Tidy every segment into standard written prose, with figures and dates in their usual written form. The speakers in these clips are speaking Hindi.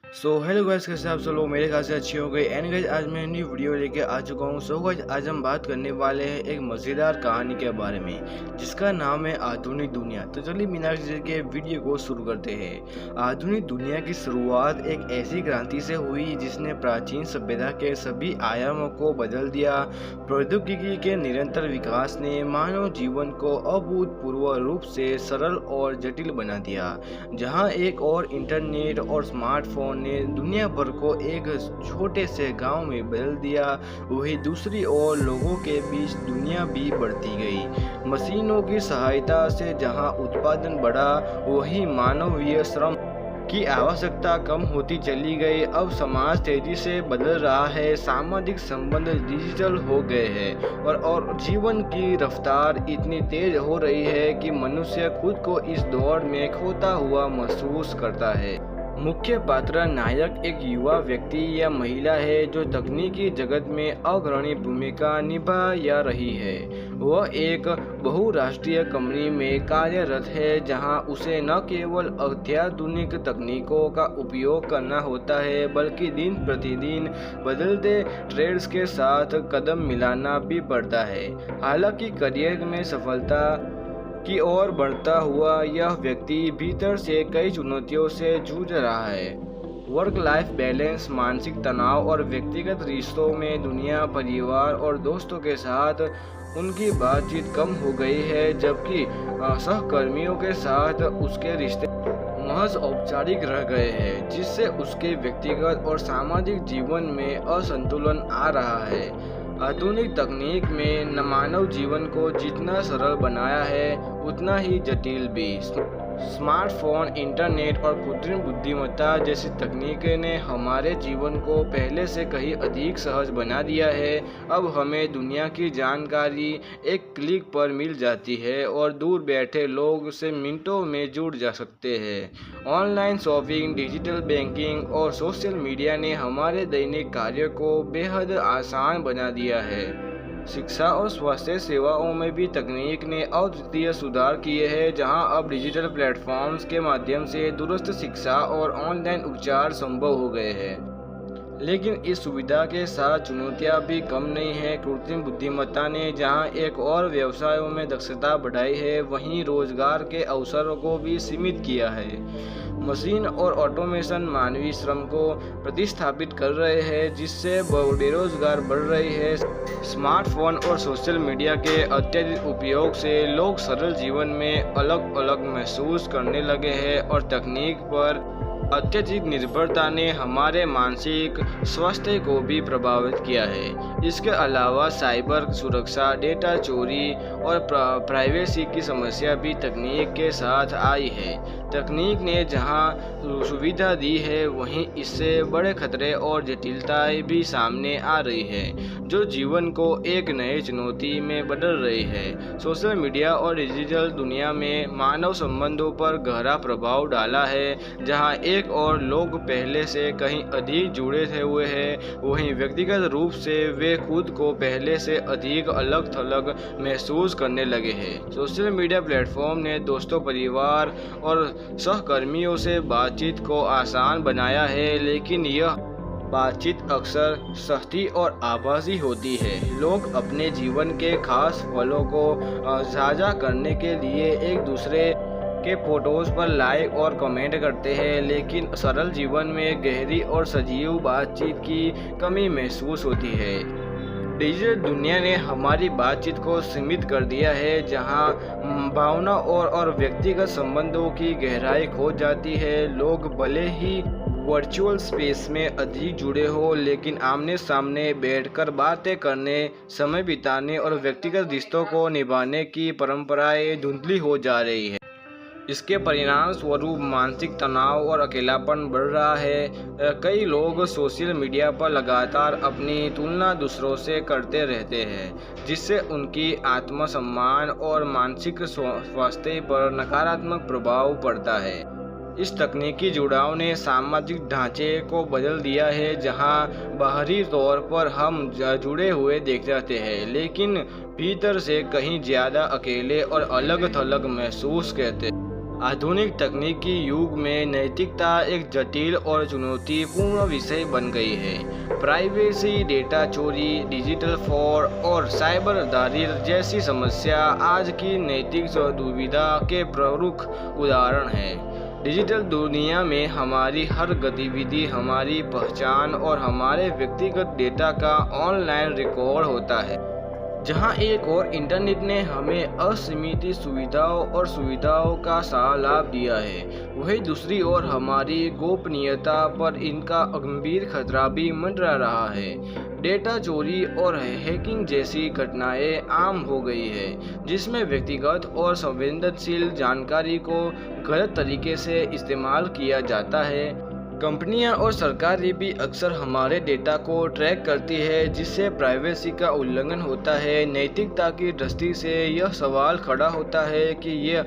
हेलो गाइस, कैसे आप सब लोग? मेरे ख्याल से अच्छी हो गई। एंड गाइस, आज मैं न्यू वीडियो लेके आ चुका हूँ। गाइस, आज हम बात करने वाले हैं एक मज़ेदार कहानी के बारे में जिसका नाम है आधुनिक दुनिया। तो चलिए बिना किसी के वीडियो को शुरू करते हैं। आधुनिक दुनिया की शुरुआत एक ऐसी क्रांति से हुई जिसने प्राचीन सभ्यता के सभी आयामों को बदल दिया। प्रौद्योगिकी के निरंतर विकास ने मानव जीवन को अभूतपूर्व रूप से सरल और जटिल बना दिया। जहाँ एक और इंटरनेट और स्मार्टफोन ने दुनिया भर को एक छोटे से गांव में बदल दिया, वही दूसरी ओर लोगों के बीच दुनिया भी बढ़ती गई। मशीनों की सहायता से जहां उत्पादन बढ़ा, वही मानवीय श्रम की आवश्यकता कम होती चली गई। अब समाज तेजी से बदल रहा है, सामाजिक संबंध डिजिटल हो गए हैं और जीवन की रफ्तार इतनी तेज हो रही है कि मनुष्य खुद को इस दौर में खोता हुआ महसूस करता है। मुख्य पात्र नायक एक युवा व्यक्ति या महिला है जो तकनीकी जगत में अग्रणी भूमिका निभा या रही है। वह एक बहुराष्ट्रीय कंपनी में कार्यरत है जहां उसे न केवल अत्याधुनिक तकनीकों का उपयोग करना होता है बल्कि दिन प्रतिदिन बदलते ट्रेंड्स के साथ कदम मिलाना भी पड़ता है। हालांकि करियर में सफलता की ओर बढ़ता हुआ यह व्यक्ति भीतर से कई चुनौतियों से जूझ रहा है। वर्क लाइफ बैलेंस, मानसिक तनाव और व्यक्तिगत रिश्तों में दुनिया, परिवार और दोस्तों के साथ उनकी बातचीत कम हो गई है, जबकि सहकर्मियों के साथ उसके रिश्ते महज औपचारिक रह गए हैं, जिससे उसके व्यक्तिगत और सामाजिक जीवन में असंतुलन आ रहा है। आधुनिक तकनीक ने मानव जीवन को जितना सरल बनाया है उतना ही जटिल भी। स्मार्टफोन, इंटरनेट और कृत्रिम बुद्धिमत्ता जैसी तकनीकें ने हमारे जीवन को पहले से कहीं अधिक सहज बना दिया है। अब हमें दुनिया की जानकारी एक क्लिक पर मिल जाती है और दूर बैठे लोग से मिनटों में जुड़ जा सकते हैं। ऑनलाइन शॉपिंग, डिजिटल बैंकिंग और सोशल मीडिया ने हमारे दैनिक कार्य को बेहद आसान बना दिया है। शिक्षा और स्वास्थ्य सेवाओं में भी तकनीक ने अद्वितीय सुधार किए हैं, जहां अब डिजिटल प्लेटफॉर्म्स के माध्यम से दूरस्थ शिक्षा और ऑनलाइन उपचार संभव हो गए हैं। लेकिन इस सुविधा के साथ चुनौतियां भी कम नहीं हैं। कृत्रिम बुद्धिमत्ता ने जहां एक और व्यवसायों में दक्षता बढ़ाई है, वहीं रोजगार के अवसरों को भी सीमित किया है। मशीन और ऑटोमेशन मानवीय श्रम को प्रतिस्थापित कर रहे हैं, जिससे बेरोजगार बढ़ रही है। स्मार्टफोन और सोशल मीडिया के अत्यधिक उपयोग से लोग सरल जीवन में अलग अलग महसूस करने लगे हैं और तकनीक पर अत्यधिक निर्भरता ने हमारे मानसिक स्वास्थ्य को भी प्रभावित किया है। इसके अलावा साइबर सुरक्षा, डेटा चोरी और प्राइवेसी की समस्या भी तकनीक के साथ आई है। तकनीक ने जहां सुविधा दी है, वहीं इससे बड़े खतरे और जटिलताएं भी सामने आ रही है, जो जीवन को एक नई चुनौती में बदल रही है। सोशल मीडिया और डिजिटल दुनिया में मानव संबंधों पर गहरा प्रभाव डाला है। जहां एक और लोग पहले से कहीं अधिक जुड़े हुए हैं, वहीं व्यक्तिगत रूप से वे खुद को पहले से अधिक अलग थलग महसूस करने लगे हैं। सोशल मीडिया प्लेटफॉर्म ने दोस्तों, परिवार और सहकर्मियों से बातचीत को आसान बनाया है, लेकिन यह बातचीत अक्सर सस्ती और आभासी होती है। लोग अपने जीवन के खास पलों को साझा करने के लिए एक दूसरे के फोटोज़ पर लाइक और कमेंट करते हैं, लेकिन सरल जीवन में गहरी और सजीव बातचीत की कमी महसूस होती है। डिजिटल दुनिया ने हमारी बातचीत को सीमित कर दिया है, जहां भावना और व्यक्तिगत संबंधों की गहराई खो जाती है। लोग भले ही वर्चुअल स्पेस में अधिक जुड़े हो, लेकिन आमने सामने बैठकर बातें करने, समय बिताने और व्यक्तिगत रिश्तों को निभाने की परंपराएं धुंधली हो जा रही है। इसके परिणाम स्वरूप मानसिक तनाव और अकेलापन बढ़ रहा है। कई लोग सोशल मीडिया पर लगातार अपनी तुलना दूसरों से करते रहते हैं, जिससे उनकी आत्मसम्मान और मानसिक स्वास्थ्य पर नकारात्मक प्रभाव पड़ता है। इस तकनीकी जुड़ाव ने सामाजिक ढांचे को बदल दिया है, जहां बाहरी तौर पर हम जुड़े हुए देख जाते हैं, लेकिन भीतर से कहीं ज़्यादा अकेले और अलग थलग महसूस करते हैं। आधुनिक तकनीकी युग में नैतिकता एक जटिल और चुनौतीपूर्ण विषय बन गई है। प्राइवेसी, डेटा चोरी, डिजिटल फ्रॉड और साइबर दारिद्र्य जैसी समस्या आज की नैतिक दुविधा के प्रमुख उदाहरण हैं। डिजिटल दुनिया में हमारी हर गतिविधि, हमारी पहचान और हमारे व्यक्तिगत डेटा का ऑनलाइन रिकॉर्ड होता है। जहां एक और इंटरनेट ने हमें असीमित सुविधाओं का लाभ दिया है, वहीं दूसरी ओर हमारी गोपनीयता पर इनका गंभीर खतरा भी मंडरा रहा है। डेटा चोरी और हैकिंग जैसी घटनाएं आम हो गई है, जिसमें व्यक्तिगत और संवेदनशील जानकारी को गलत तरीके से इस्तेमाल किया जाता है। कंपनियां और सरकारें भी अक्सर हमारे डेटा को ट्रैक करती है, जिससे प्राइवेसी का उल्लंघन होता है। नैतिकता की दृष्टि से यह सवाल खड़ा होता है कि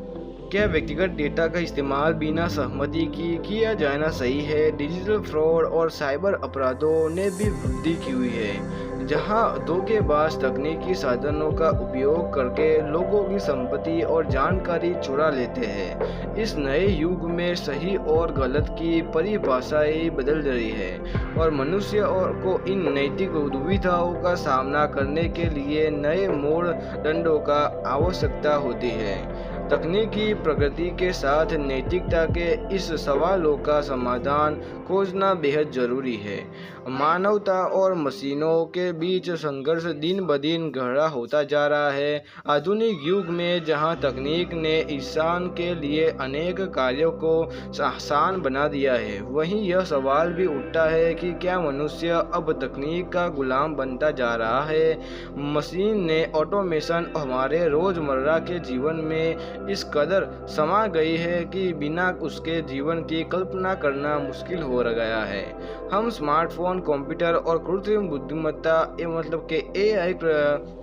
क्या व्यक्तिगत डेटा का इस्तेमाल बिना सहमति की किया जाना सही है। डिजिटल फ्रॉड और साइबर अपराधों ने भी वृद्धि की हुई है, जहां धोखेबाज तकनीकी साधनों का उपयोग करके लोगों की संपत्ति और जानकारी चुरा लेते हैं। इस नए युग में सही और गलत की परिभाषाएं बदल रही है और मनुष्य को इन नैतिक दुविधाओं का सामना करने के लिए नए मानदंडों का आवश्यकता होती है। तकनीकी प्रगति के साथ नैतिकता के इस सवालों का समाधान खोजना बेहद जरूरी है। मानवता और मशीनों के बीच संघर्ष दिन ब दिन गहरा होता जा रहा है। आधुनिक युग में जहां तकनीक ने इंसान के लिए अनेक कार्यों को आसान बना दिया है, वहीं यह सवाल भी उठता है कि क्या मनुष्य अब तकनीक का गुलाम बनता जा रहा है। मशीन ने ऑटोमेशन हमारे रोजमर्रा के जीवन में इस कदर समा गई है कि बिना उसके जीवन की कल्पना करना मुश्किल हो गया है। हम स्मार्टफोन, कंप्यूटर और कृत्रिम बुद्धिमत्ता मतलब के AI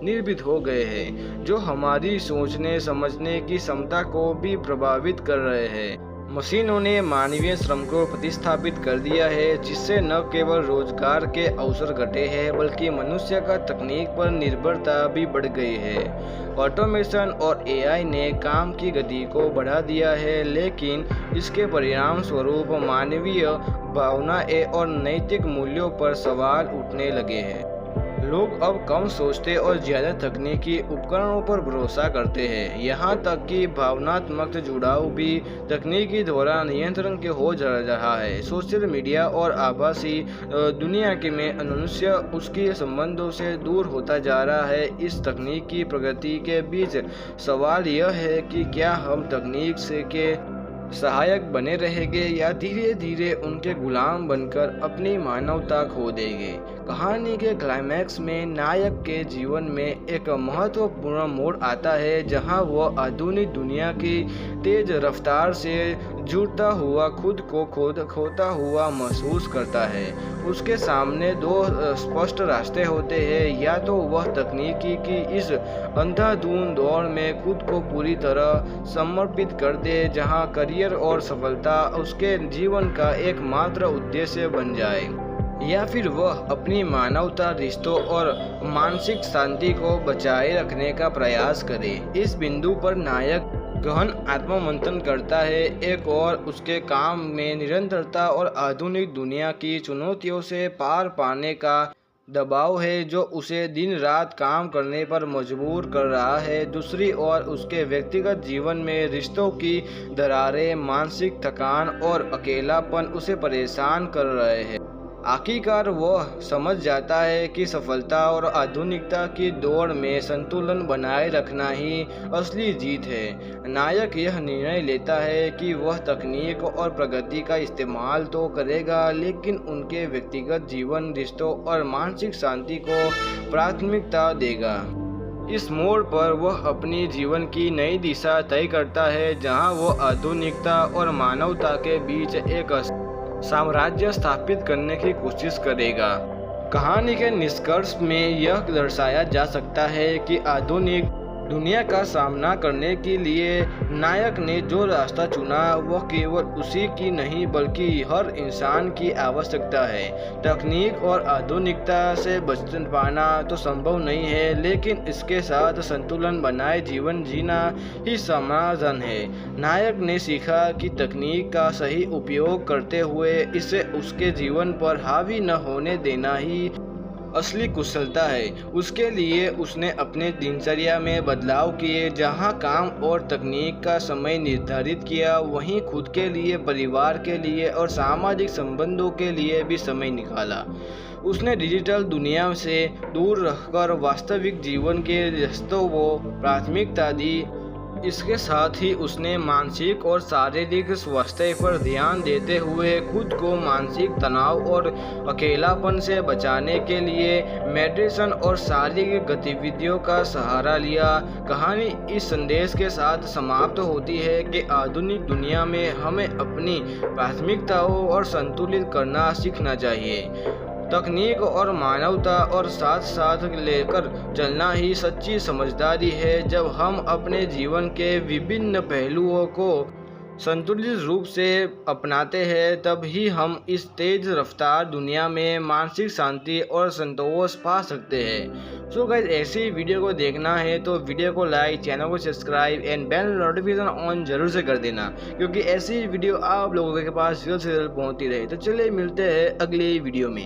निर्मित हो गए हैं, जो हमारी सोचने समझने की क्षमता को भी प्रभावित कर रहे हैं। मशीनों ने मानवीय श्रम को प्रतिस्थापित कर दिया है, जिससे न केवल रोजगार के अवसर घटे हैं, बल्कि मनुष्य का तकनीक पर निर्भरता भी बढ़ गई है। ऑटोमेशन और AI ने काम की गति को बढ़ा दिया है, लेकिन इसके परिणाम स्वरूप मानवीय भावनाएं और नैतिक मूल्यों पर सवाल उठने लगे हैं। लोग अब कम सोचते और ज़्यादा तकनीकी उपकरणों पर भरोसा करते हैं। यहाँ तक कि भावनात्मक जुड़ाव भी तकनीकी द्वारा नियंत्रण के हो जा रहा है। सोशल मीडिया और आभासी दुनिया के में मनुष्य उसके संबंधों से दूर होता जा रहा है। इस तकनीकी प्रगति के बीच सवाल यह है कि क्या हम तकनीक से के सहायक बने रहेंगे या धीरे धीरे उनके गुलाम बनकर अपनी मानवता खो देंगे। कहानी के क्लाइमैक्स में नायक के जीवन में एक महत्वपूर्ण मोड़ आता है, जहां वह आधुनिक दुनिया की तेज रफ्तार से जुड़ता हुआ खुद को खोता हुआ महसूस करता है। उसके सामने दो स्पष्ट रास्ते होते हैं, या तो वह तकनीकी की इस अंधाधुंध दौर में खुद को पूरी तरह समर्पित कर दे, जहां करियर और सफलता उसके जीवन का एकमात्र उद्देश्य बन जाए, या फिर वह अपनी मानवता, रिश्तों और मानसिक शांति को बचाए रखने का प्रयास करे। इस बिंदु पर नायक गहन आत्ममंथन करता है, एक और उसके काम में निरंतरता और आधुनिक दुनिया की चुनौतियों से पार पाने का दबाव है, जो उसे दिन रात काम करने पर मजबूर कर रहा है। दूसरी ओर उसके व्यक्तिगत जीवन में रिश्तों की दरारें, मानसिक थकान और अकेलापन उसे परेशान कर रहे हैं। आखिरकार वह समझ जाता है कि सफलता और आधुनिकता की दौड़ में संतुलन बनाए रखना ही असली जीत है। नायक यह निर्णय लेता है कि वह तकनीक और प्रगति का इस्तेमाल तो करेगा, लेकिन उनके व्यक्तिगत जीवन, रिश्तों और मानसिक शांति को प्राथमिकता देगा। इस मोड़ पर वह अपनी जीवन की नई दिशा तय करता है, जहां वह आधुनिकता और मानवता के बीच एक साम्राज्य स्थापित करने की कोशिश करेगा। कहानी के निष्कर्ष में यह दर्शाया जा सकता है कि आधुनिक दुनिया का सामना करने के लिए नायक ने जो रास्ता चुना वह केवल उसी की नहीं बल्कि हर इंसान की आवश्यकता है। तकनीक और आधुनिकता से बच पाना तो संभव नहीं है, लेकिन इसके साथ संतुलन बनाए जीवन जीना ही समाधान है। नायक ने सीखा कि तकनीक का सही उपयोग करते हुए इसे उसके जीवन पर हावी न होने देना ही असली कुशलता है। उसके लिए उसने अपने दिनचर्या में बदलाव किए, जहां काम और तकनीक का समय निर्धारित किया, वहीं खुद के लिए, परिवार के लिए और सामाजिक संबंधों के लिए भी समय निकाला। उसने डिजिटल दुनिया से दूर रहकर वास्तविक जीवन के रिश्तों को प्राथमिकता दी। इसके साथ ही उसने मानसिक और शारीरिक स्वास्थ्य पर ध्यान देते हुए खुद को मानसिक तनाव और अकेलापन से बचाने के लिए मेडिटेशन और शारीरिक गतिविधियों का सहारा लिया। कहानी इस संदेश के साथ समाप्त होती है कि आधुनिक दुनिया में हमें अपनी प्राथमिकताओं और संतुलित करना सीखना चाहिए। तकनीक और मानवता और साथ साथ लेकर चलना ही सच्ची समझदारी है। जब हम अपने जीवन के विभिन्न पहलुओं को संतुलित रूप से अपनाते हैं, तब ही हम इस तेज रफ्तार दुनिया में मानसिक शांति और संतोष पा सकते हैं। सो गाइस, ऐसी वीडियो को देखना है तो वीडियो को लाइक, चैनल को subscribe and bell notification on जरूर से कर देना, क्योंकि ऐसी वीडियो आप लोगों के पास जल्द से जल्द पहुंचती रहे। तो चलिए मिलते हैं अगली वीडियो में।